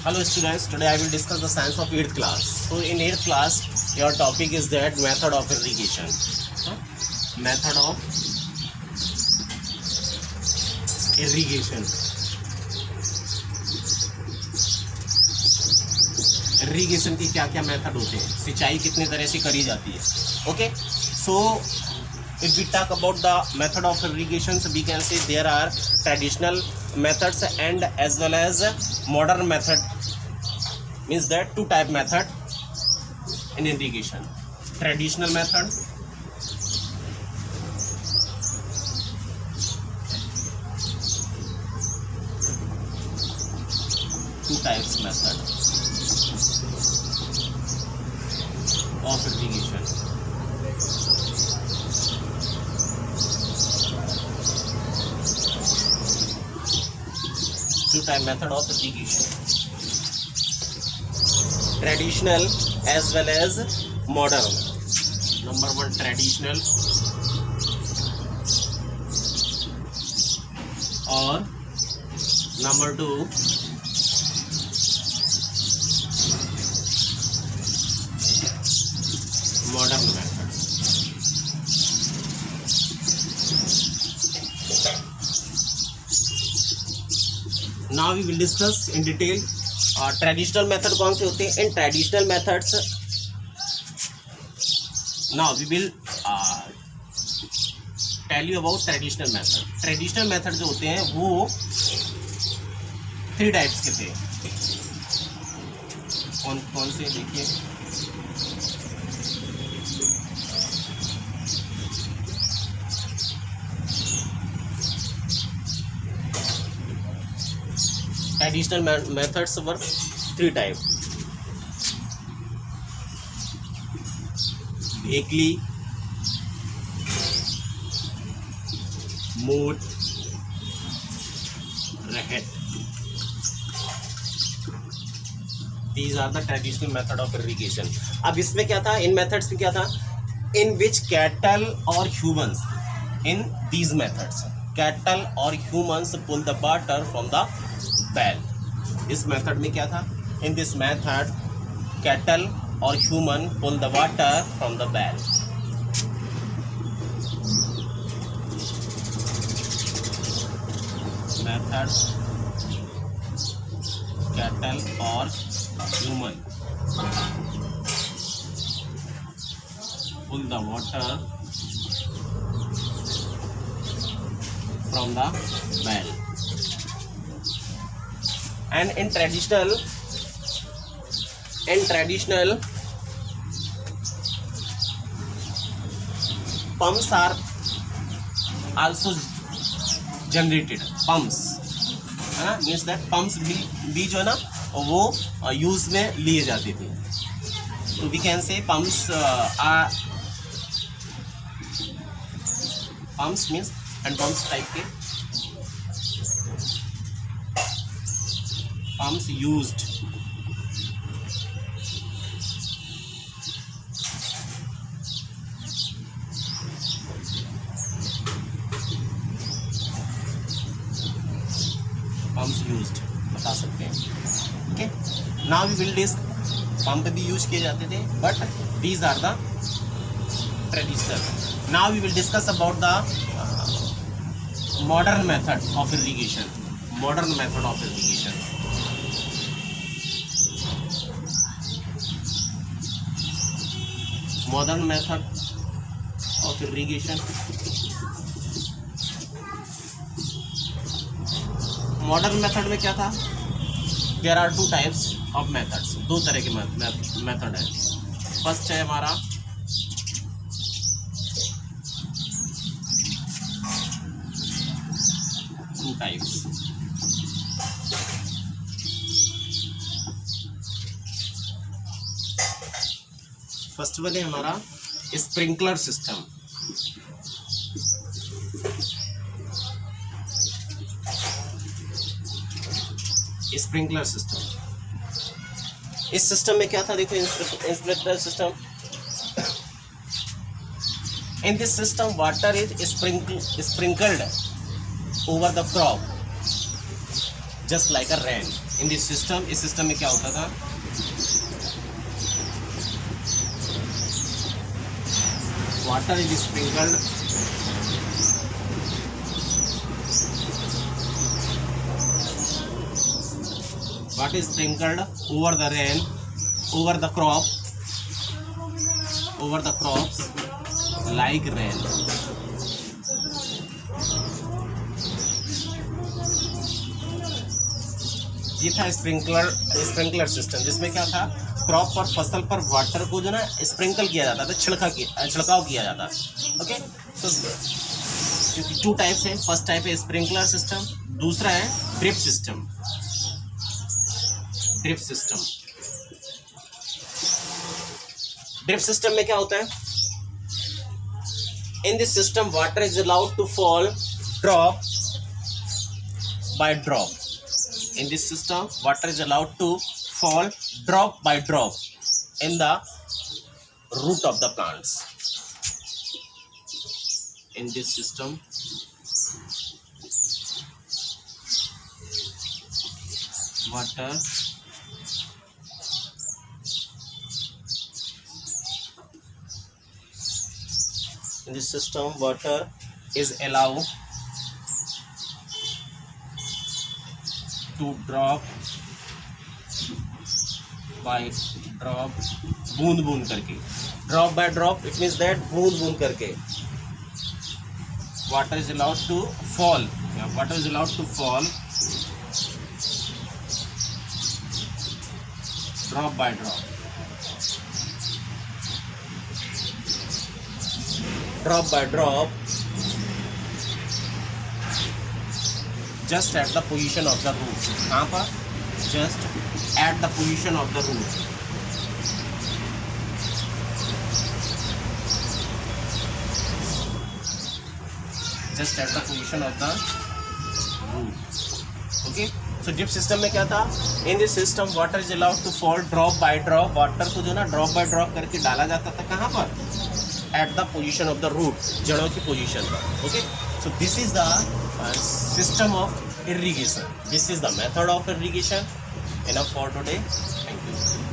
Hello students, today I will discuss the science of 8th class. So in 8th class, your topic is that method of irrigation. Method of irrigation. Irrigation की क्या क्या method होते हैं, सिंचाई कितने तरह से करी जाती है. Okay, so if we talk about the method of irrigation, so we can say there are traditional methods and as well as modern method. Means that two type method in irrigation. Traditional method two types method of irrigation. Two type method of irrigation. Traditional as well as modern. Number one, traditional, और number two, modern method. Now we will discuss in detail traditional method कौन से होते हैं. इन traditional methods now we will tell you about traditional method. Traditional method जो होते हैं वो 3 टाइप्स के थे. कौन कौन से देखिए. Traditional methods were 3 types. Weekly, mood, racket. These are the traditional method of irrigation. अब इसमें क्या था, इन methods में क्या था, in which cattle or humans, in these methods cattle or humans pull the water from the well. इस method में क्या था, इन दिस मेथड कैटल और human pull the water from the well. Method cattle और human pull the water from the well. And in traditional pumps are also generated. Pumps है ना, means that pumps भी जो है ना वो use में लिए जाते थे. तो we can say pumps means hand pumps type के pumps used बता सकते हैं. Okay, now we will disc. Pump भी यूज किए जाते थे but these are the traditional. Now we will discuss about the modern method of irrigation. Modern method of irrigation. Modern method of irrigation. Modern method में क्या था, there are 2 types of methods. 2 तरह के method है. First है हमारा two types. First one है हमारा स्प्रिंकलर सिस्टम. Sprinkler system. इस सिस्टम में क्या था, देखो sprinkler system. In this system water is sprinkled over the crop just like a rain. In this system, इस सिस्टम में क्या होता था, water is sprinkled what is sprinkled over the rain, over the crop, over the crops like rain. ये था sprinkler system, जिसमें क्या था, क्रॉप पर, फसल पर वाटर को जो ना स्प्रिंकल किया जाता था, छिड़काव किया जाता। ओके, सो टू टाइप्स है। फर्स्ट टाइप है स्प्रिंकलर सिस्टम, दूसरा है drip system. Drip system, drip system में क्या होता है, in this system water is allowed to fall drop by drop. In this system, water is allowed to fall drop by drop in the root of the plants. In this system, water is allowed to drop by drop, बूंद बूंद करके, drop by drop, it means that बूंद बूंद करके water is allowed to fall, water is allowed to fall drop by drop, drop by drop, just at the position of the root. कहाँ पर, just at the position of the root. Just at the position of the root. Okay, so drip system में क्या था, in this system water is allowed to fall drop by drop. water को जो ना drop by drop करके डाला जाता था, कहाँ पर, at the position of the root, जड़ों की position पर. Okay, so this is the system of irrigation. This is the method of irrigation. Enough for today. Thank you.